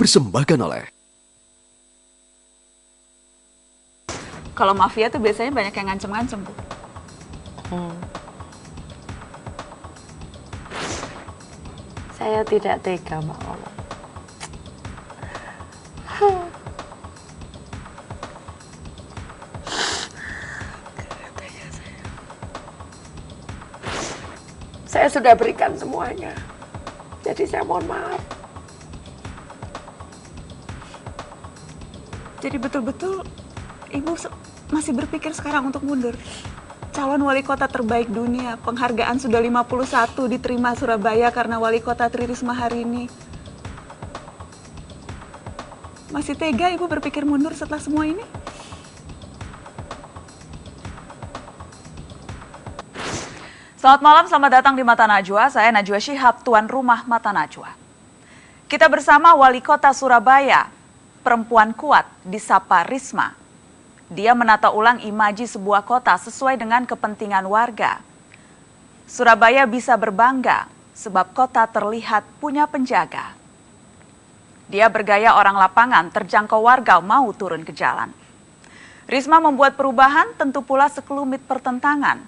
dipersembahkan oleh Kalau mafia tuh biasanya banyak yang ngancem-ngancem, Bu. Saya tidak tega, Mbak Mama. Saya sudah berikan semuanya. Jadi saya mohon maaf. Jadi betul-betul Ibu masih berpikir sekarang untuk mundur? Calon wali kota terbaik dunia, penghargaan sudah 51 diterima Surabaya karena wali kota Tri Risma hari ini. Masih tega Ibu berpikir mundur setelah semua ini? Selamat malam, selamat datang di Mata Najwa. Saya Najwa Shihab, tuan rumah Mata Najwa. Kita bersama wali kota Surabaya, perempuan kuat disapa Risma. Dia menata ulang imaji sebuah kota sesuai dengan kepentingan warga. Surabaya bisa berbangga sebab kota terlihat punya penjaga. Dia bergaya orang lapangan, terjangkau warga mau turun ke jalan. Risma membuat perubahan, tentu pula sekelumit pertentangan.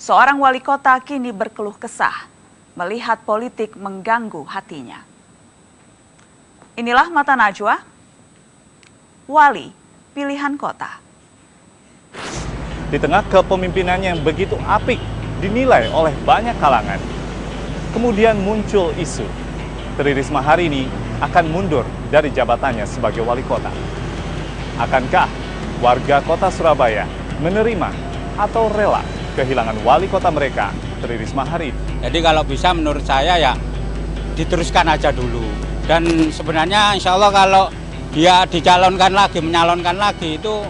Seorang wali kota kini berkeluh kesah, melihat politik mengganggu hatinya. Inilah Mata Najwa, wali pilihan kota. Di tengah kepemimpinannya yang begitu apik dinilai oleh banyak kalangan, kemudian muncul isu Tri Risma hari ini akan mundur dari jabatannya sebagai wali kota. Akankah warga kota Surabaya menerima atau rela kehilangan wali kota mereka, Tri Risma hari ini? Jadi kalau bisa menurut saya ya diteruskan aja dulu. Dan sebenarnya insya Allah kalau dia menyalonkan lagi itu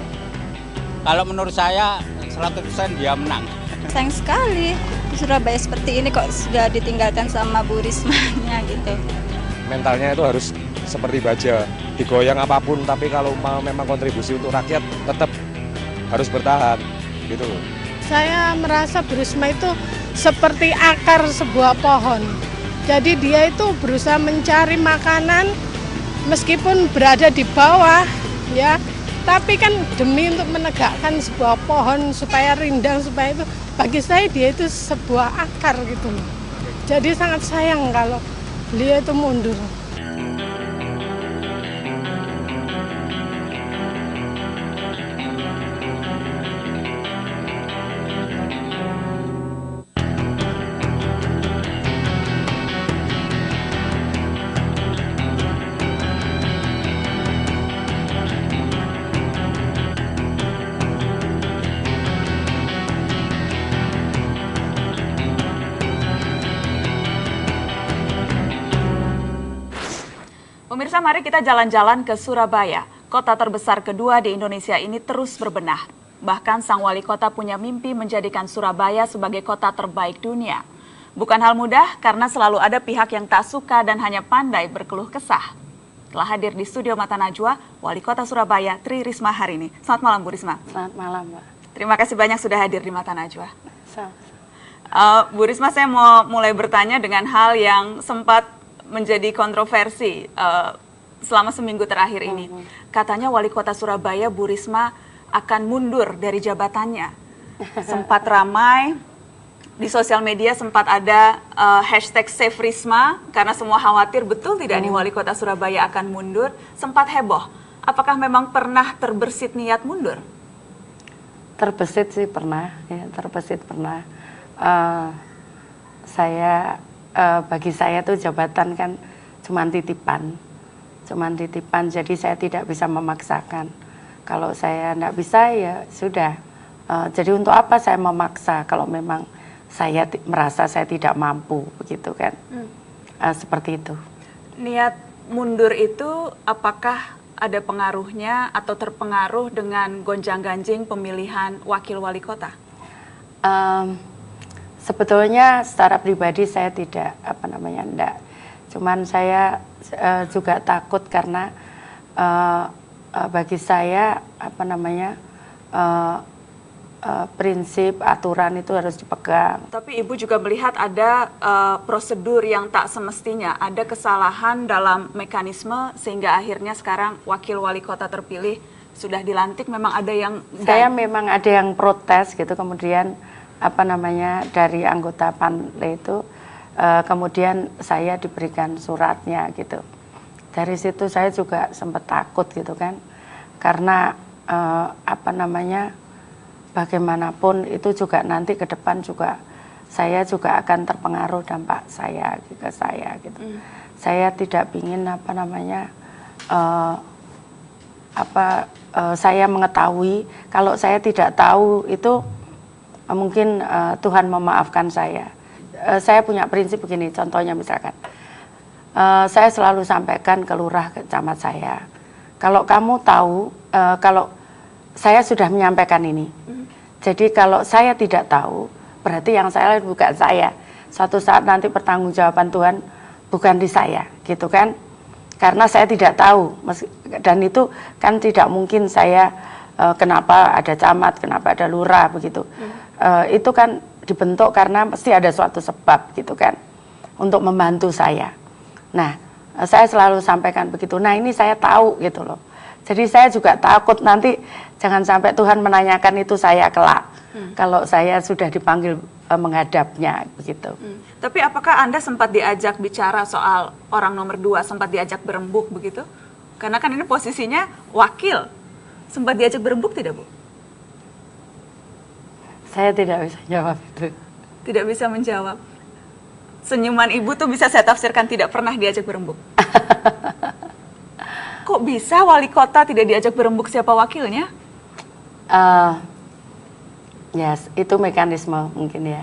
kalau menurut saya 100% dia menang. Sayang sekali Surabaya seperti ini kok sudah ditinggalkan sama Bu Rismanya gitu. Mentalnya itu harus seperti baja, digoyang apapun, tapi kalau mau memang kontribusi untuk rakyat tetap harus bertahan gitu loh. Saya merasa Bu Risma itu seperti akar sebuah pohon. Jadi dia itu berusaha mencari makanan meskipun berada di bawah, ya, tapi kan demi untuk menegakkan sebuah pohon supaya rindang, supaya itu bagi saya dia itu sebuah akar gitu loh. Jadi sangat sayang kalau beliau itu mundur. Pemirsa, mari kita jalan-jalan ke Surabaya. Kota terbesar kedua di Indonesia ini terus berbenah. Bahkan sang wali kota punya mimpi menjadikan Surabaya sebagai kota terbaik dunia. Bukan hal mudah karena selalu ada pihak yang tak suka dan hanya pandai berkeluh kesah. Telah hadir di studio Mata Najwa, wali kota Surabaya Tri Risma hari ini. Selamat malam Bu Risma. Selamat malam, Mbak. Terima kasih banyak sudah hadir di Mata Najwa. Sama-sama. Bu Risma, saya mau mulai bertanya dengan hal yang sempat menjadi kontroversi selama seminggu terakhir ini. Katanya wali kota Surabaya Bu Risma akan mundur dari jabatannya. Sempat ramai di sosial media, sempat ada hashtag Save Risma karena semua khawatir betul tidak nih wali kota Surabaya akan mundur. Sempat heboh. Apakah memang pernah terbersit niat mundur? Terbesit sih pernah, ya, terbesit pernah. Bagi saya tuh jabatan kan cuman titipan, jadi saya tidak bisa memaksakan. Kalau saya tidak bisa ya sudah. Jadi untuk apa saya memaksa kalau memang saya merasa saya tidak mampu, begitu kan? Seperti itu. Niat mundur itu apakah ada pengaruhnya atau terpengaruh dengan gonjang-ganjing pemilihan wakil wali kota? Sebetulnya secara pribadi saya tidak enggak. Cuman saya juga takut karena bagi saya prinsip, aturan itu harus dipegang. Tapi Ibu juga melihat ada prosedur yang tak semestinya, ada kesalahan dalam mekanisme sehingga akhirnya sekarang wakil wali kota terpilih sudah dilantik, memang ada yang... Saya memang ada yang protes gitu, kemudian dari anggota panle itu, kemudian saya diberikan suratnya gitu. Dari situ saya juga sempat takut gitu kan, karena bagaimanapun itu juga nanti ke depan juga saya juga akan terpengaruh dampak saya ke saya gitu. Saya tidak ingin saya mengetahui, kalau saya tidak tahu itu mungkin Tuhan memaafkan saya. Saya punya prinsip begini, contohnya misalkan saya selalu sampaikan ke lurah ke camat saya, kalau kamu tahu, kalau saya sudah menyampaikan ini. Jadi kalau saya tidak tahu, berarti yang saya lakukan bukan saya. Suatu saat nanti pertanggungjawaban Tuhan bukan di saya, gitu kan? Karena saya tidak tahu, dan itu kan tidak mungkin saya kenapa ada camat, kenapa ada lurah begitu. Itu kan dibentuk karena pasti ada suatu sebab, gitu kan, untuk membantu saya. Nah, saya selalu sampaikan begitu. Nah, ini saya tahu gitu loh. Jadi saya juga takut nanti jangan sampai Tuhan menanyakan itu saya kelak. Kalau saya sudah dipanggil menghadapnya begitu. Tapi apakah Anda sempat diajak bicara soal orang nomor 2, sempat diajak berembuk begitu? Karena kan ini posisinya wakil. Sempat diajak berembuk tidak, Bu? Saya tidak bisa jawab itu. Tidak bisa menjawab. Senyuman Ibu tuh bisa saya tafsirkan tidak pernah diajak berembuk. Kok bisa wali kota tidak diajak berembuk siapa wakilnya? Yes, itu mekanisme mungkin ya.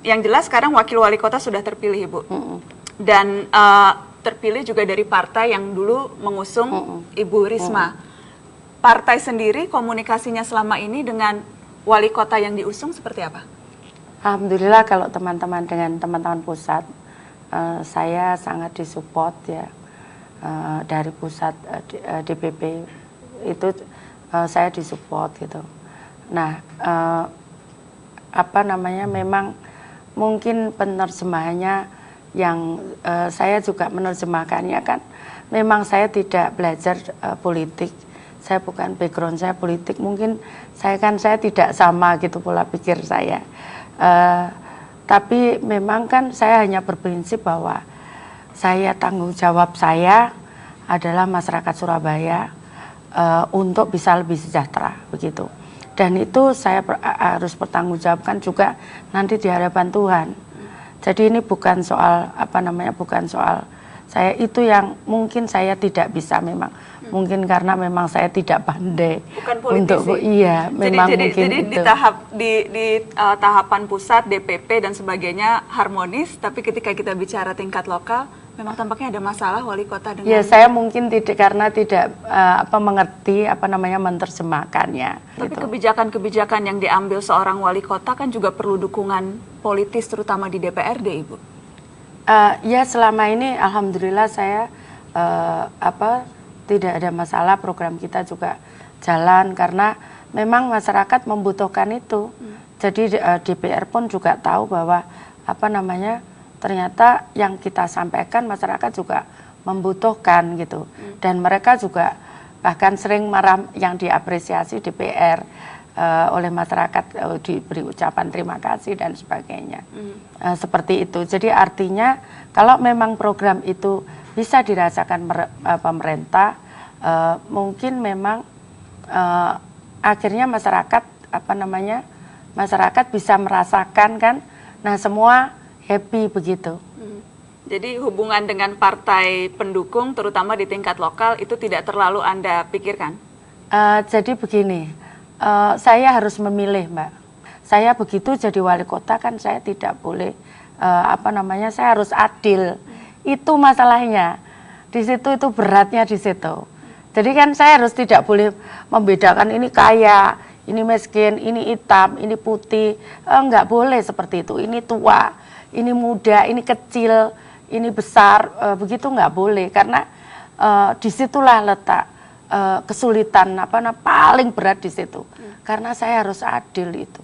Yang jelas sekarang wakil wali kota sudah terpilih, Ibu. Dan terpilih juga dari partai yang dulu mengusung Ibu Risma. Partai sendiri komunikasinya selama ini dengan wali kota yang diusung seperti apa? Alhamdulillah kalau teman-teman dengan teman-teman pusat, saya sangat disupport ya. Dari pusat DPP itu saya disupport gitu. Nah, memang mungkin penerjemahannya yang saya juga menerjemahkannya kan, memang saya tidak belajar politik, saya bukan background saya politik, mungkin saya tidak sama gitu pola pikir saya. Tapi memang kan saya hanya berprinsip bahwa tanggung jawab saya adalah masyarakat Surabaya untuk bisa lebih sejahtera begitu. Dan itu saya harus bertanggungjawabkan juga nanti di hadapan Tuhan. Jadi ini bukan soal bukan soal saya, itu yang mungkin saya tidak bisa memang. Mungkin karena memang saya tidak pandai. Bukan politisi. Memang mungkin jadi itu. Di tahapan pusat, DPP dan sebagainya harmonis, tapi ketika kita bicara tingkat lokal memang tampaknya ada masalah wali kota dengan... Ya, saya mungkin karena tidak mengerti menerjemahkannya. Tapi gitu. kebijakan-kebijakan yang diambil seorang wali kota kan juga perlu dukungan politis, terutama di DPRD, Ibu. Ya, selama ini alhamdulillah saya tidak ada masalah, program kita juga jalan karena memang masyarakat membutuhkan itu. Jadi DPR pun juga tahu bahwa ternyata yang kita sampaikan masyarakat juga membutuhkan gitu. Dan mereka juga bahkan sering marah, yang diapresiasi DPR oleh masyarakat, diberi ucapan terima kasih dan sebagainya. Seperti itu. Jadi artinya kalau memang program itu bisa dirasakan pemerintah, mungkin memang akhirnya masyarakat masyarakat bisa merasakan kan. Nah, semua happy begitu. Jadi hubungan dengan partai pendukung terutama di tingkat lokal itu tidak terlalu Anda pikirkan? Jadi begini, saya harus memilih, Mbak. Saya begitu jadi wali kota kan saya tidak boleh saya harus adil. Itu masalahnya. Di situ itu beratnya di situ. Jadi kan saya harus tidak boleh membedakan ini kaya, ini miskin, ini hitam, ini putih. Enggak boleh seperti itu. Ini tua, ini muda, ini kecil, ini besar, begitu nggak boleh. Karena disitulah letak kesulitan paling berat di situ. Karena saya harus adil itu.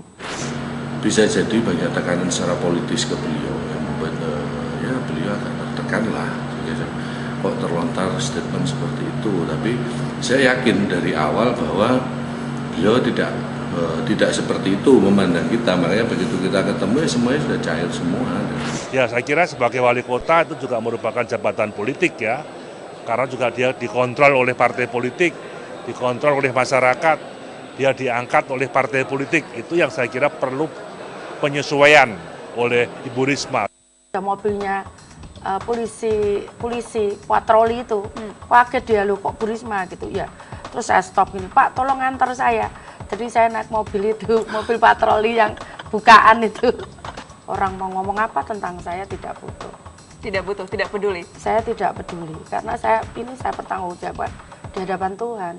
Bisa jadi banyak tekanan secara politis ke beliau yang membuat ya beliau agak tertekan lah. Kok terlontar statement seperti itu, tapi saya yakin dari awal bahwa beliau tidak seperti itu memandang kita, makanya begitu kita ketemu ya semuanya sudah cair semua. Ya saya kira sebagai wali kota itu juga merupakan jabatan politik ya, karena juga dia dikontrol oleh partai politik, dikontrol oleh masyarakat, dia diangkat oleh partai politik, itu yang saya kira perlu penyesuaian oleh Ibu Risma. Mobilnya polisi patroli itu, kaget dia loh kok Bu Risma gitu ya. Terus saya stop gini, Pak tolong antar saya. Jadi saya naik mobil itu, mobil patroli yang bukaan itu. Orang mau ngomong apa tentang saya tidak butuh. Tidak butuh, tidak peduli. Saya tidak peduli, karena saya bertanggung jawab di hadapan Tuhan.